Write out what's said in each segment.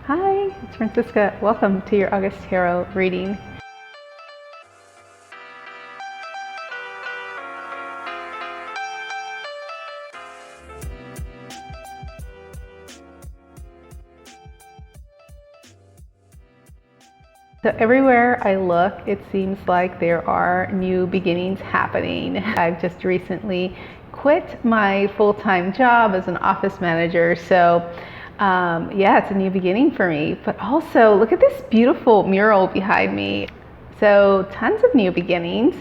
Hi, it's Francisca. Welcome to your August Tarot reading. So everywhere I look, it seems like there are new beginnings happening. I've just recently quit my full-time job as an office manager, so yeah, it's a new beginning for me. But also, look at this beautiful mural behind me. So tons of new beginnings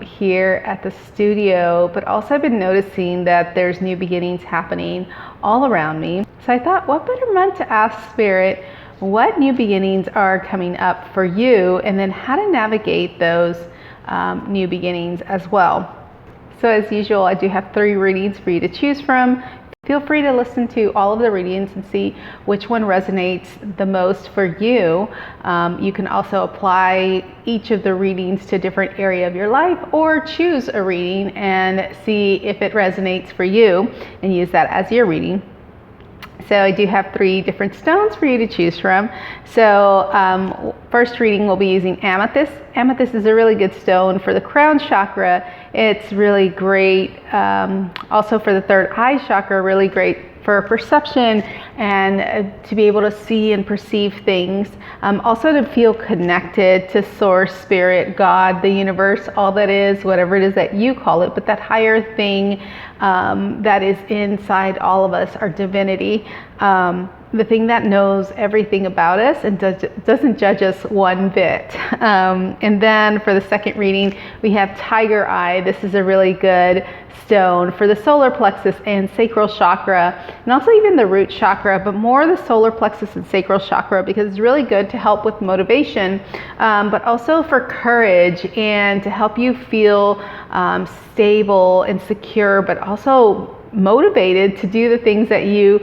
here at the studio, but also I've been noticing that there's new beginnings happening all around me. So I thought, what better month to ask Spirit what new beginnings are coming up for you, and then how to navigate those new beginnings as well. So as usual, I do have 3 readings for you to choose from. Feel free to listen to all of the readings and see which one resonates the most for you. You can also apply each of the readings to a different area of your life, or choose a reading and see if it resonates for you and use that as your reading. So I do have 3 different stones for you to choose from. So first reading, we'll be using Amethyst. Amethyst is a really good stone for the crown chakra. It's really great also for the third eye chakra, really great for perception and to be able to see and perceive things. Also to feel connected to source, spirit, God, the universe, all that is, whatever it is that you call it, but that higher thing that is inside all of us, our divinity, the thing that knows everything about us and doesn't judge us one bit. And then for the second reading, we have Tiger Eye. This is a really good stone for the solar plexus and sacral chakra, and also even the root chakra, but more the solar plexus and sacral chakra, because it's really good to help with motivation, but also for courage and to help you feel stable and secure, but also motivated to do the things that you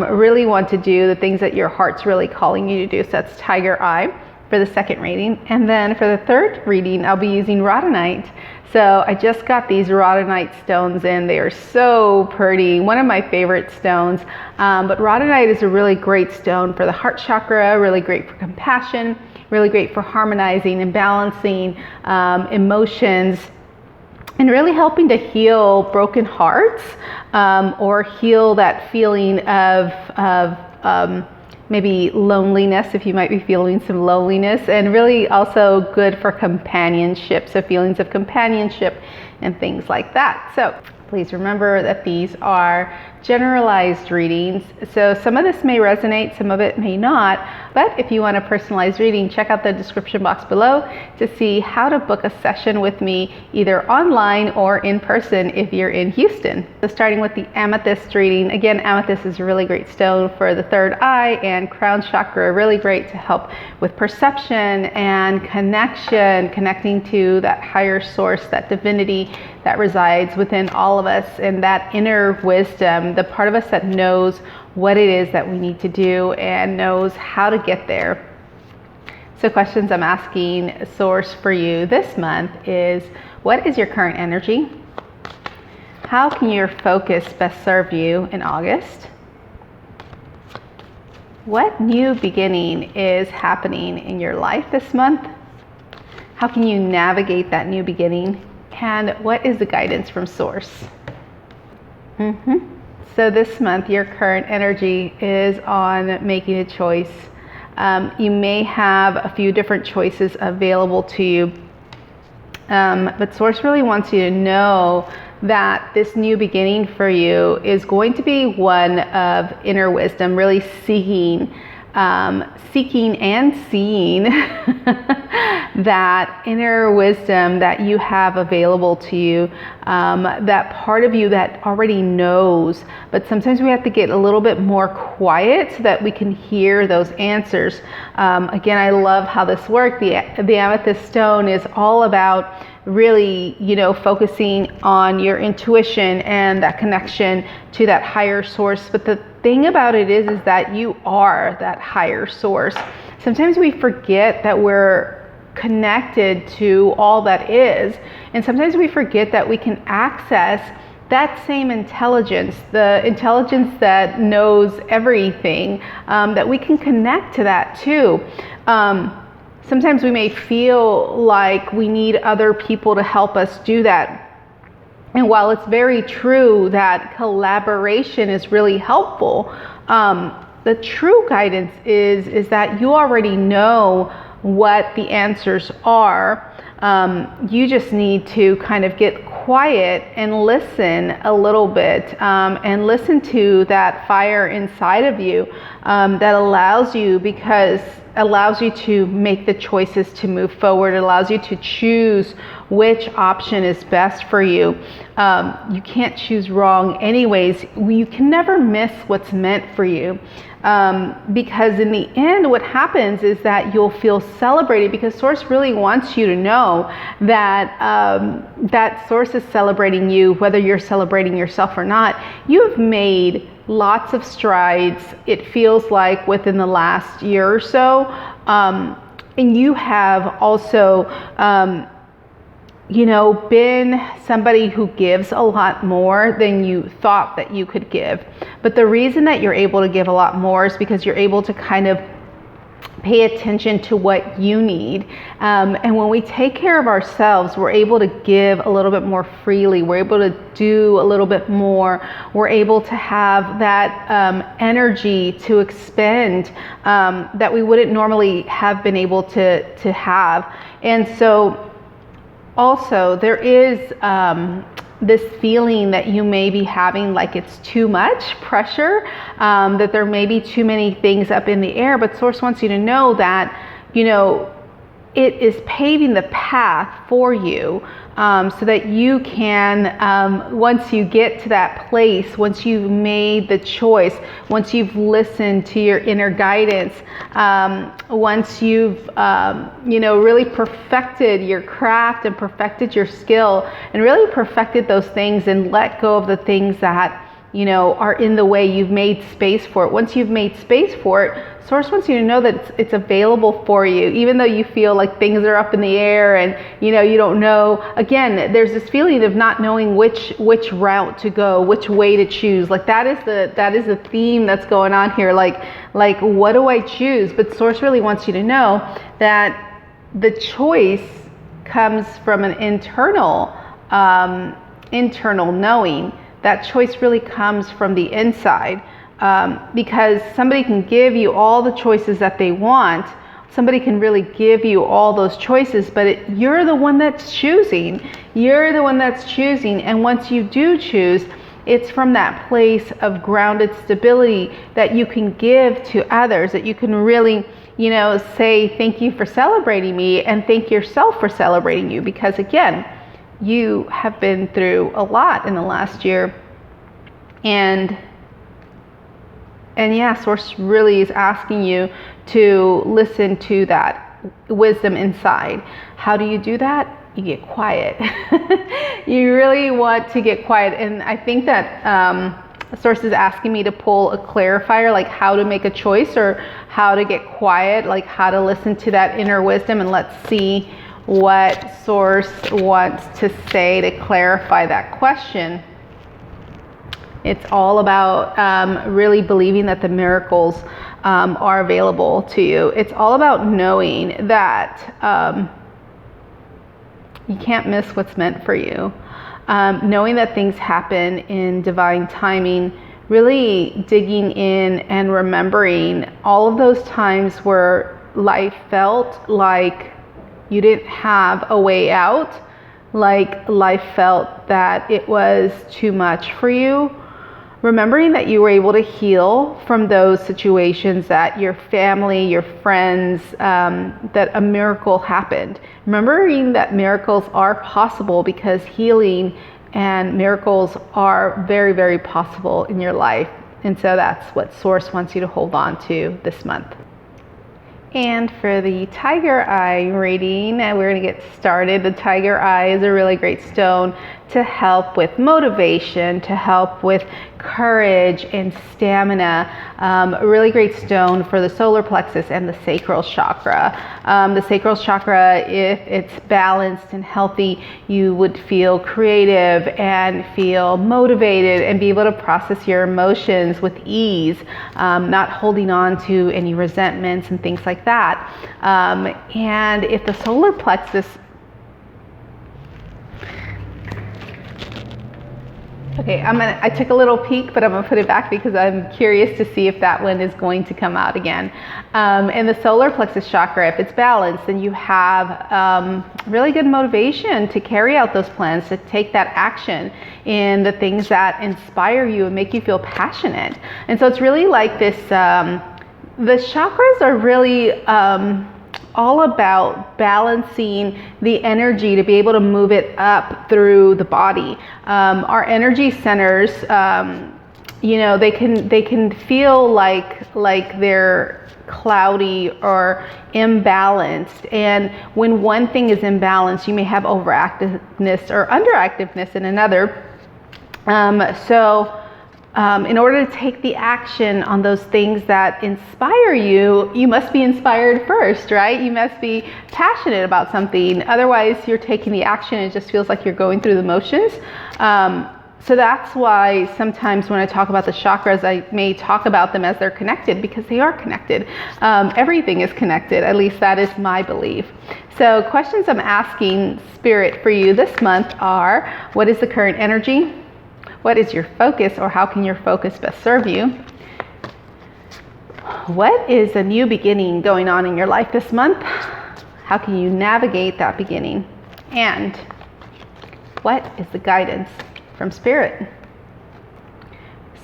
really want to do, the things that your heart's really calling you to do. So that's Tiger Eye for the second reading. And then for the third reading, I'll be using Rhodonite. So I just got these Rhodonite stones in. They are so pretty, one of my favorite stones. But Rhodonite is a really great stone for the heart chakra, really great for compassion, really great for harmonizing and balancing emotions, and really helping to heal broken hearts, or heal that feeling of maybe loneliness, if you might be feeling some loneliness, and really also good for companionship, so feelings of companionship and things like that. So please remember that these are generalized readings, so some of this may resonate, some of it may not, but if you want a personalized reading, check out the description box below to see how to book a session with me, either online or in person if you're in Houston. So starting with the Amethyst reading, again, Amethyst is a really great stone for the third eye and crown chakra, really great to help with perception and connection, connecting to that higher source, that divinity that resides within all of us, and that inner wisdom, the part of us that knows what it is that we need to do and knows how to get there. So questions I'm asking Source for you this month is, what is your current energy? How can your focus best serve you in August? What new beginning is happening in your life this month? How can you navigate that new beginning? And what is the guidance from Source? So this month, your current energy is on making a choice. You may have a few different choices available to you, but Source really wants you to know that this new beginning for you is going to be one of inner wisdom, really seeking and seeing that inner wisdom that you have available to you, that part of you that already knows, but sometimes we have to get a little bit more quiet so that we can hear those answers. Again, I love how this works. The Amethyst stone is all about really, focusing on your intuition and that connection to that higher source. But the thing about it is that you are that higher source. Sometimes we forget that we're connected to all that is, and sometimes we forget that we can access that same intelligence, the intelligence that knows everything, that we can connect to that too. Sometimes we may feel like we need other people to help us do that. And while it's very true that collaboration is really helpful, the true guidance is that you already know what the answers are. You just need to kind of get quiet and listen a little bit, and listen to that fire inside of you, that allows you to make the choices to move forward. It allows you to choose which option is best for you. You can't choose wrong anyways. You can never miss what's meant for you. Because in the end, what happens is that you'll feel celebrated, because Source really wants you to know that that Source is celebrating you, whether you're celebrating yourself or not. You have made lots of strides, it feels like, within the last year or so. And you have also, been somebody who gives a lot more than you thought that you could give. But the reason that you're able to give a lot more is because you're able to kind of pay attention to what you need. And when we take care of ourselves, we're able to give a little bit more freely. We're able to do a little bit more. We're able to have that energy to expend that we wouldn't normally have been able to have. And so also, there is this feeling that you may be having like it's too much pressure, that there may be too many things up in the air, but Source wants you to know that, it is paving the path for you, so that you can, once you get to that place, once you've made the choice, once you've listened to your inner guidance, once you've, really perfected your craft and perfected your skill and really perfected those things and let go of the things that, are in the way, you've made space for it. Once you've made space for it, Source wants you to know that it's available for you, even though you feel like things are up in the air and, you don't know. Again, there's this feeling of not knowing which route to go, which way to choose. Like that is the theme that's going on here. Like what do I choose? But Source really wants you to know that the choice comes from an internal knowing. That choice really comes from the inside, because somebody can give you all the choices that they want. Somebody can really give you all those choices, but you're the one that's choosing. You're the one that's choosing. And once you do choose, it's from that place of grounded stability that you can give to others, that you can really, say thank you for celebrating me and thank yourself for celebrating you. Because again, you have been through a lot in the last year, and yeah, Source really is asking you to listen to that wisdom inside. How do you do that? You get quiet. You really want to get quiet, and I think that Source is asking me to pull a clarifier, like how to make a choice or how to get quiet, like how to listen to that inner wisdom, and let's see what Source wants to say to clarify that question. It's all about really believing that the miracles are available to you. It's all about knowing that you can't miss what's meant for you. Knowing that things happen in divine timing, really digging in and remembering all of those times where life felt like you didn't have a way out, like life felt that it was too much for you. Remembering that you were able to heal from those situations, that your family, your friends, that a miracle happened. Remembering that miracles are possible, because healing and miracles are very, very possible in your life. And so that's what Source wants you to hold on to this month. And for the Tiger Eye reading, we're going to get started. The Tiger Eye is a really great stone to help with motivation, to help with courage and stamina. A really great stone for the solar plexus and the sacral chakra. The sacral chakra, if it's balanced and healthy, you would feel creative and feel motivated and be able to process your emotions with ease, not holding on to any resentments and things like that. And if the solar plexus, okay, I took a little peek, but I'm gonna put it back because I'm curious to see if that one is going to come out again. And the solar plexus chakra, if it's balanced, then you have really good motivation to carry out those plans, to take that action in the things that inspire you and make you feel passionate. And so it's really like this, the chakras are really all about balancing the energy to be able to move it up through the body. Our energy centers, you know, they can feel like they're cloudy or imbalanced. And when one thing is imbalanced, you may have overactiveness or underactiveness in another. In order to take the action on those things that inspire you, you must be inspired first, right? You must be passionate about something. Otherwise, you're taking the action and it just feels like you're going through the motions. So that's why sometimes when I talk about the chakras, I may talk about them as they're connected, because they are connected. Everything is connected, at least that is my belief. So questions I'm asking Spirit for you this month are, what is the current energy? What is your focus, or how can your focus best serve you? What is a new beginning going on in your life this month? How can you navigate that beginning? And what is the guidance from Spirit?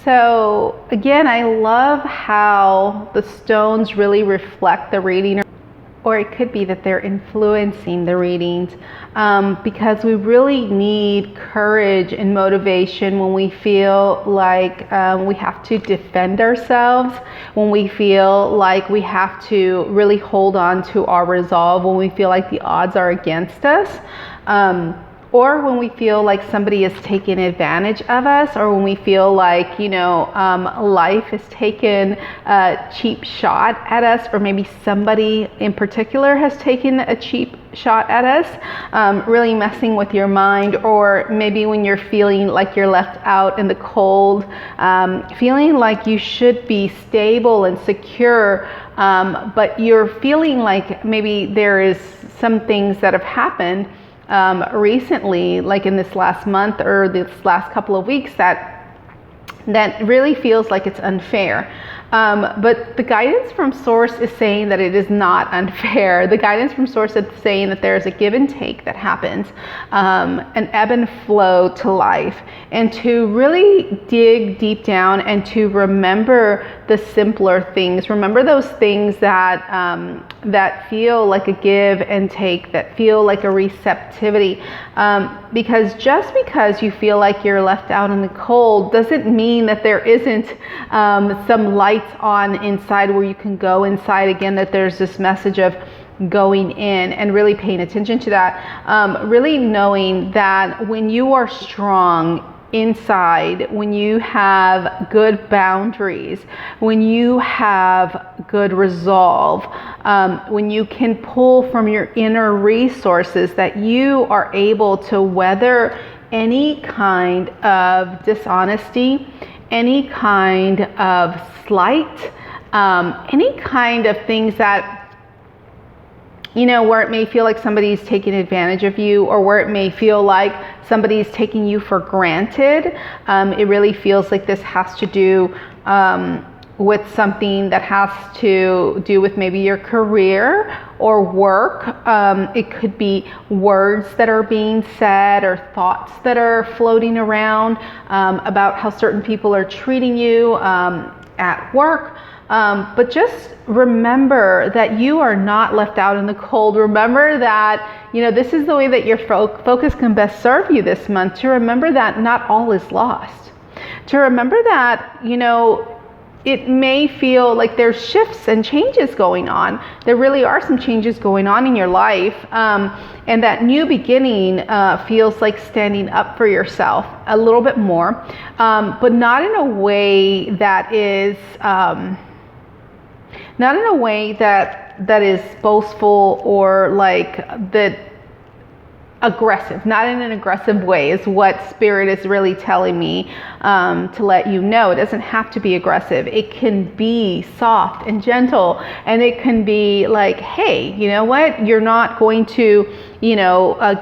So again, I love how the stones really reflect the reading, or it could be that they're influencing the readings, because we really need courage and motivation when we feel like we have to defend ourselves, when we feel like we have to really hold on to our resolve, when we feel like the odds are against us, or when we feel like somebody is taking advantage of us, or when we feel like, you know, life has taken a cheap shot at us, or maybe somebody in particular has taken a cheap shot at us, really messing with your mind. Or maybe when you're feeling like you're left out in the cold, feeling like you should be stable and secure, but you're feeling like maybe there is some things that have happened recently, like in this last month or this last couple of weeks, that really feels like it's unfair. But the guidance from Source is saying that it is not unfair. The guidance from Source is saying that there is a give and take that happens, an ebb and flow to life, and to really dig deep down and to remember the simpler things. Remember those things that that feel like a give and take, that feel like a receptivity. Because just because you feel like you're left out in the cold doesn't mean that there isn't some lights on inside where you can go inside. Again, that there's this message of going in and really paying attention to that. Really knowing that when you are strong inside, when you have good boundaries, when you have good resolve, when you can pull from your inner resources, that you are able to weather any kind of dishonesty, any kind of slight, any kind of things that, you know, where it may feel like somebody's taking advantage of you, or where it may feel like somebody's taking you for granted. It really feels like this has to do with something that has to do with maybe your career or work. It could be words that are being said or thoughts that are floating around about how certain people are treating you at work. But just remember that you are not left out in the cold. Remember that, you know, this is the way that your focus can best serve you this month. To remember that not all is lost. To remember that, you know, it may feel like there's shifts and changes going on. There really are some changes going on in your life. And that new beginning feels like standing up for yourself a little bit more, but not in a way that is, not in a way that is boastful or like that aggressive, not in an aggressive way is what Spirit is really telling me to let you know. It doesn't have to be aggressive. It can be soft and gentle, and it can be like, hey, you know what? You're not going to,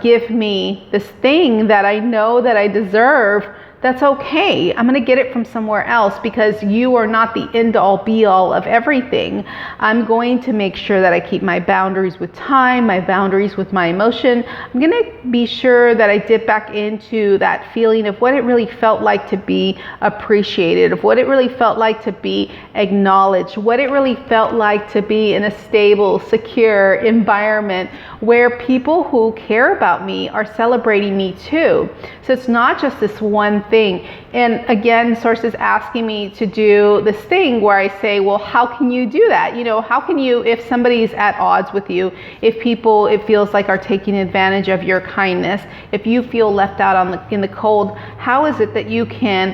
give me this thing that I know that I deserve. That's okay. I'm going to get it from somewhere else because you are not the end all be all of everything. I'm going to make sure that I keep my boundaries with time, my boundaries with my emotion. I'm going to be sure that I dip back into that feeling of what it really felt like to be appreciated, of what it really felt like to be acknowledged, what it really felt like to be in a stable, secure environment where people who care about me are celebrating me too. So it's not just this one thing. And again, Source is asking me to do this thing where I say, well, how can you do that? How can you, if somebody's at odds with you, if people, it feels like, are taking advantage of your kindness, if you feel left out in the cold, how is it that you can,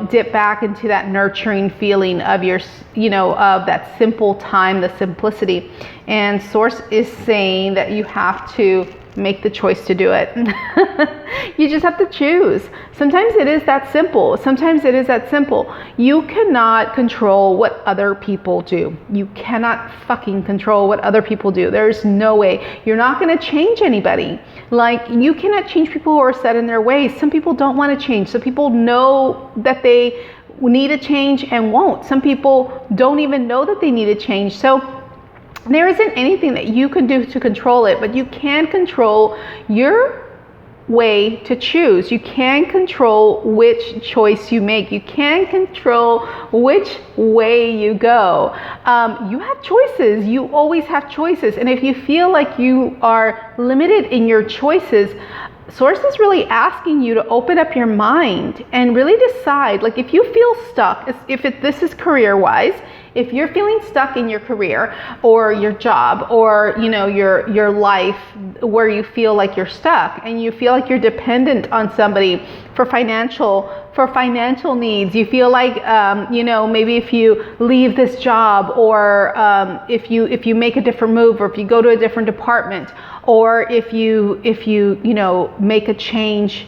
dip back into that nurturing feeling of your, of that simple time, the simplicity? And Source is saying that you have to make the choice to do it. You just have to choose. Sometimes it is that simple. Sometimes it is that simple. You cannot control what other people do. You cannot fucking control what other people do. There's no way. You're not going to change anybody. Like, you cannot change people who are set in their ways. Some people don't want to change. Some people know that they need a change and won't. Some people don't even know that they need a change. So there isn't anything that you can do to control it, but you can control your way to choose. You can control which choice you make. You can control which way you go. You have choices. You always have choices. And if you feel like you are limited in your choices, Source is really asking you to open up your mind and really decide, like, if you feel stuck, this is career-wise, if you're feeling stuck in your career or your job or, your life where you feel like you're stuck and you feel like you're dependent on somebody for financial needs, you feel like, maybe if you leave this job or if you make a different move, or if you go to a different department, or if you make a change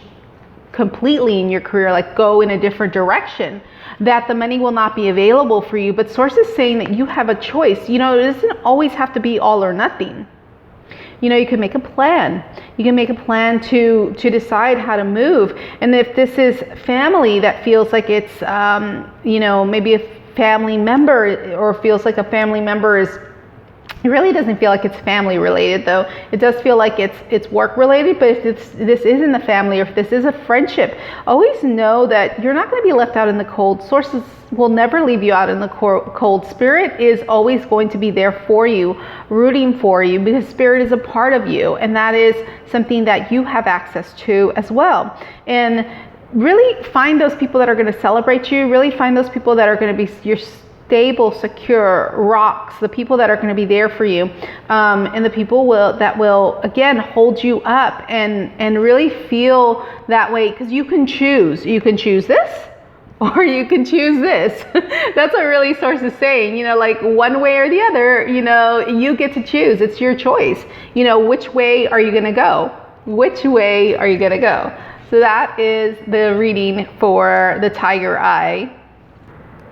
completely in your career, like go in a different direction, that the money will not be available for you. But Source is saying that you have a choice. It doesn't always have to be all or nothing. You can make a plan. You can make a plan to decide how to move. And if this is family that feels like it's, maybe a family member, or feels like a family member is, it really doesn't feel like it's family related, though. It does feel like it's work related. But if this is in the family, or if this is a friendship, always know that you're not going to be left out in the cold. Sources will never leave you out in the cold. Spirit is always going to be there for you, rooting for you, because Spirit is a part of you, and that is something that you have access to as well. And really find those people that are going to celebrate you. Really find those people that are going to be your stable, secure rocks, the people that are going to be there for you, and the people that will again hold you up and really feel that way, because you can choose this or you can choose this. That's what really Source is saying, like one way or the other, you get to choose. It's your choice. Which way are you going to go? Which way are you going to go? So that is the reading for the Tiger Eye.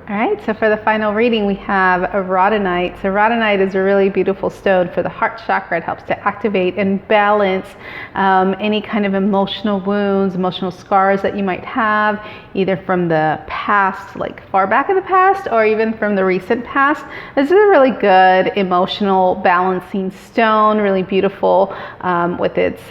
All right, so for the final reading, we have a Rhodonite. So Rhodonite is a really beautiful stone for the heart chakra. It helps to activate and balance any kind of emotional wounds, emotional scars that you might have, either from the past, like far back in the past, or even from the recent past. This is a really good emotional balancing stone, really beautiful with its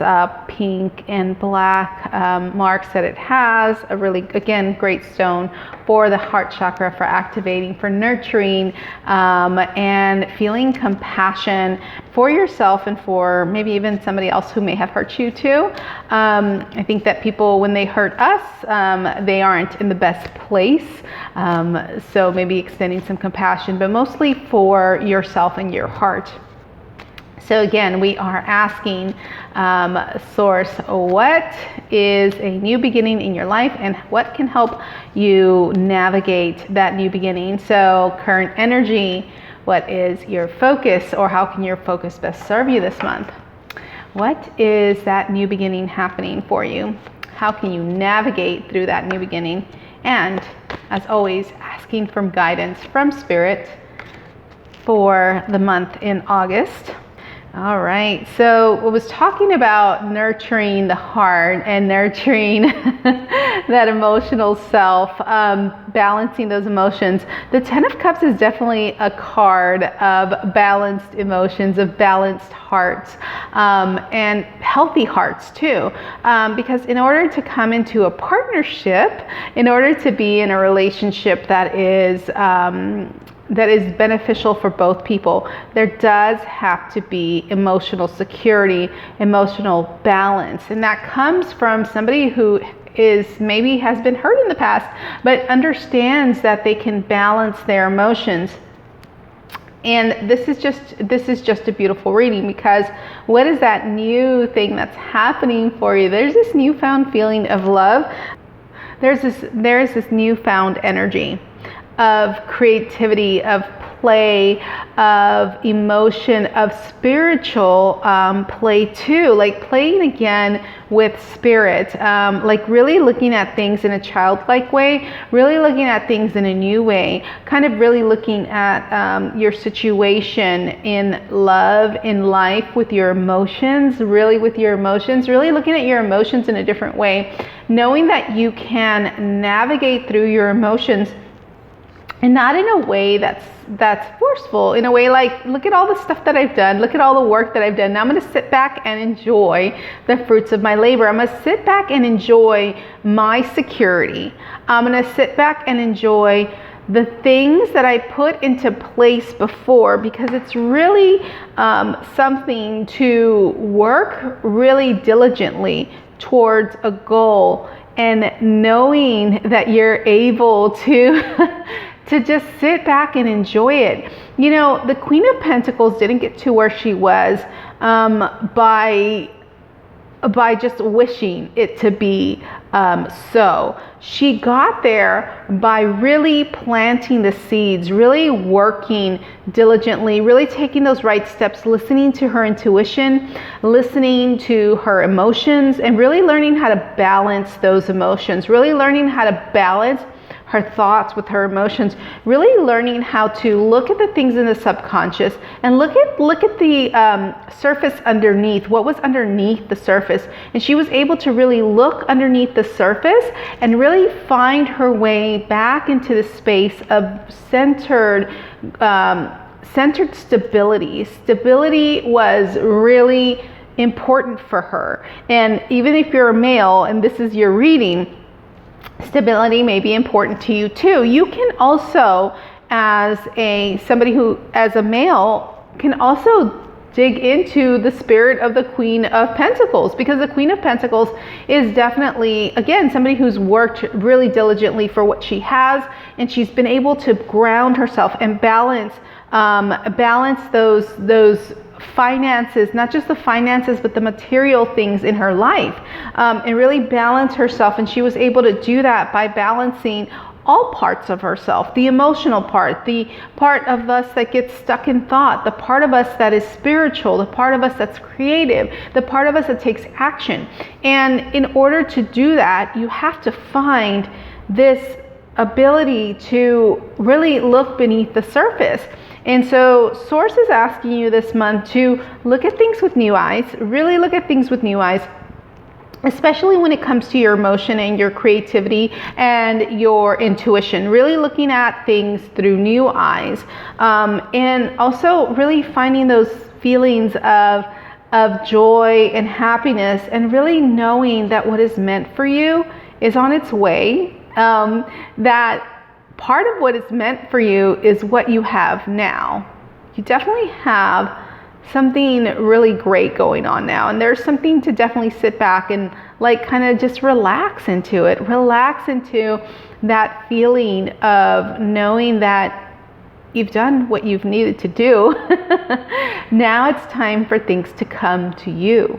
pink and black marks that it has. A really, again, great stone for the heart chakra, for activating, for nurturing, and feeling compassion for yourself and for maybe even somebody else who may have hurt you too. I think that people, when they hurt us, they aren't in the best place. So maybe extending some compassion, but mostly for yourself and your heart. So again, we are asking Source, what is a new beginning in your life and what can help you navigate that new beginning? So current energy, what is your focus, or how can your focus best serve you this month? What is that new beginning happening for you? How can you navigate through that new beginning? And as always, asking for guidance from Spirit for the month in August. All right, so I was talking about nurturing the heart and nurturing that emotional self, balancing those emotions. The Ten of Cups is definitely a card of balanced emotions, of balanced hearts, and healthy hearts too. Because in order to come into a partnership, in order to be in a relationship that is beneficial for both people, there does have to be emotional security, emotional balance. And that comes from somebody who maybe has been hurt in the past, but understands that they can balance their emotions. And this is just a beautiful reading, because what is that new thing that's happening for you? There's this newfound feeling of love. There's this newfound energy of creativity, of play, of emotion, of spiritual play too, like playing again with spirit, like really looking at things in a childlike way, really looking at things in a new way, kind of really looking at your situation in love, in life, with your emotions, really looking at your emotions in a different way, knowing that you can navigate through your emotions. And not in a way that's forceful, in a way like, look at all the stuff that I've done, look at all the work that I've done. Now I'm going to sit back and enjoy the fruits of my labor. I'm going to sit back and enjoy my security. I'm going to sit back and enjoy the things that I put into place before, because it's really something to work really diligently towards a goal, and knowing that you're able to to just sit back and enjoy it. You know, the Queen of Pentacles didn't get to where she was by just wishing it to be so. She got there by really planting the seeds, really working diligently, really taking those right steps, listening to her intuition, listening to her emotions, and really learning how to balance those emotions, really learning how to balance her thoughts with her emotions, really learning how to look at the things in the subconscious and look at the surface underneath, what was underneath the surface. And she was able to really look underneath the surface and really find her way back into the space of centered stability. Stability was really important for her. And even if you're a male and this is your reading, stability may be important to you too. You can also, as a male, can also dig into the spirit of the Queen of Pentacles, because the Queen of Pentacles is definitely, again, somebody who's worked really diligently for what she has, and she's been able to ground herself and balance those finances, not just the finances, but the material things in her life, and really balance herself. And she was able to do that by balancing all parts of herself, the emotional part, the part of us that gets stuck in thought, the part of us that is spiritual, the part of us that's creative, the part of us that takes action. And in order to do that, you have to find this ability to really look beneath the surface. And so Source is asking you this month to look at things with new eyes, really look at things with new eyes, especially when it comes to your emotion and your creativity and your intuition, really looking at things through new eyes, and also really finding those feelings of joy and happiness, and really knowing that what is meant for you is on its way, that part of what is meant for you is what you have now. You definitely have something really great going on now, and there's something to definitely sit back and like kind of just relax into it. Relax into that feeling of knowing that you've done what you've needed to do. Now it's time for things to come to you.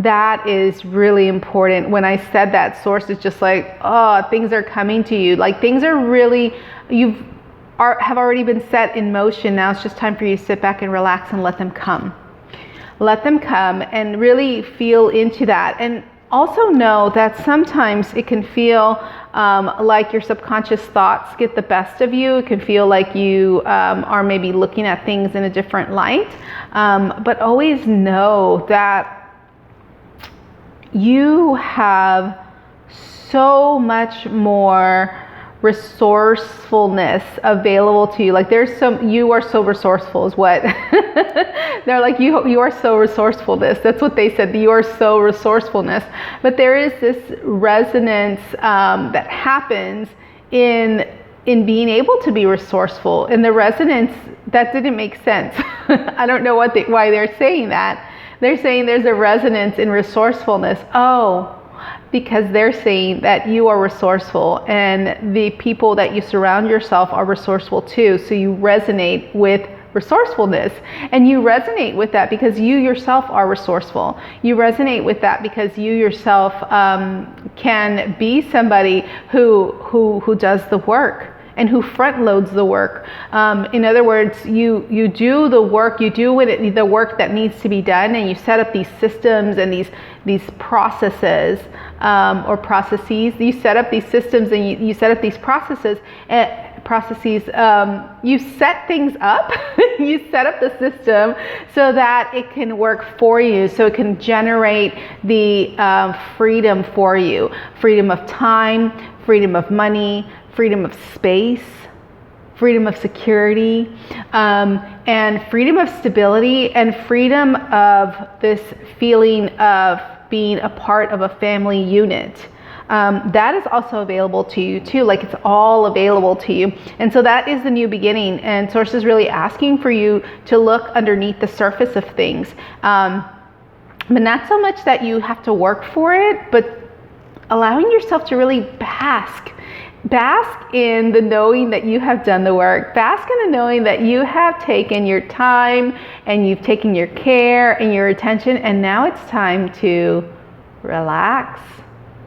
That is really important. When I said that, source is just like, oh, things are coming to you. Like things are really, have already been set in motion. Now it's just time for you to sit back and relax and let them come. Let them come and really feel into that. And also know that sometimes it can feel like your subconscious thoughts get the best of you. It can feel like you are maybe looking at things in a different light. But always know that you have so much more resourcefulness available to you. Like you are so resourceful is what they're like, you are so resourcefulness. That's what they said. You are so resourcefulness. But there is this resonance that happens in being able to be resourceful. And the resonance, that didn't make sense. I don't know why they're saying that. They're saying there's a resonance in resourcefulness. Oh, because they're saying that you are resourceful and the people that you surround yourself are resourceful too. So you resonate with resourcefulness, and you resonate with that because you yourself are resourceful. You resonate with that because you yourself can be somebody who does the work and who front loads the work. In other words, you do the work, you do the work that needs to be done, and you set up these systems and these processes or processes. You set up these systems and you set up these processes. You set things up. You set up the system so that it can work for you, so it can generate the freedom for you, freedom of time, freedom of money, freedom of space, freedom of security, and freedom of stability, and freedom of this feeling of being a part of a family unit. That is also available to you too. Like it's all available to you. And so that is the new beginning. And Source is really asking for you to look underneath the surface of things. But not so much that you have to work for it, but allowing yourself to really bask in the knowing that you have done the work. Bask in the knowing that you have taken your time and you've taken your care and your attention, and now it's time to relax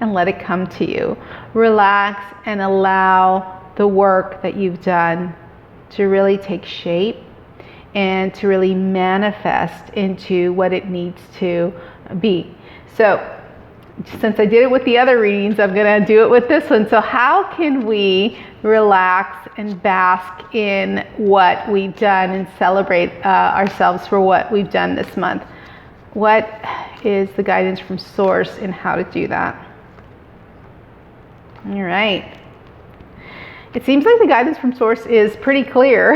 and let it come to you. Relax and allow the work that you've done to really take shape and to really manifest into what it needs to be. So since I did it with the other readings, I'm going to do it with this one. So how can we relax and bask in what we've done and celebrate ourselves for what we've done this month? What is the guidance from Source in how to do that? All right. It seems like the guidance from Source is pretty clear.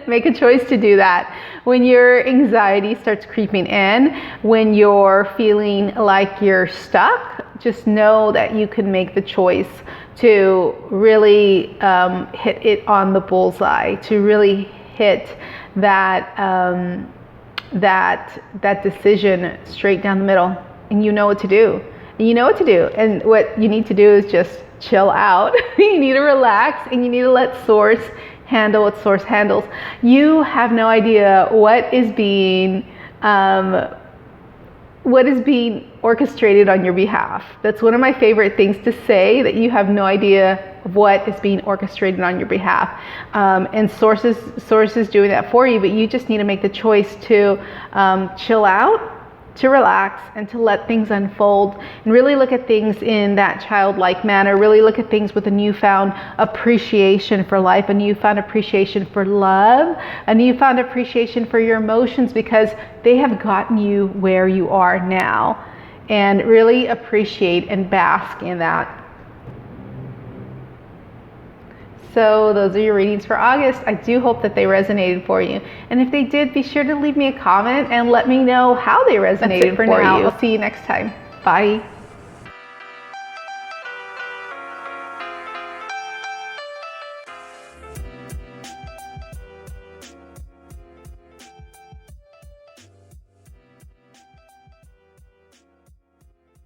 Make a choice to do that. When your anxiety starts creeping in, when you're feeling like you're stuck, just know that you can make the choice to really hit it on the bullseye, to really hit that decision straight down the middle. And you know what to do. And you know what to do. And what you need to do is just chill out. You need to relax, and you need to let Source handle what Source handles. You have no idea what is being orchestrated on your behalf. That's one of my favorite things to say, that you have no idea what is being orchestrated on your behalf. And Source is doing that for you, but you just need to make the choice to chill out, to relax, and to let things unfold, and really look at things in that childlike manner. Really look at things with a newfound appreciation for life, a newfound appreciation for love, a newfound appreciation for your emotions, because they have gotten you where you are now. And really appreciate and bask in that. So those are your readings for August. I do hope that they resonated for you. And if they did, be sure to leave me a comment and let me know how they resonated for you. I'll see you next time. Bye.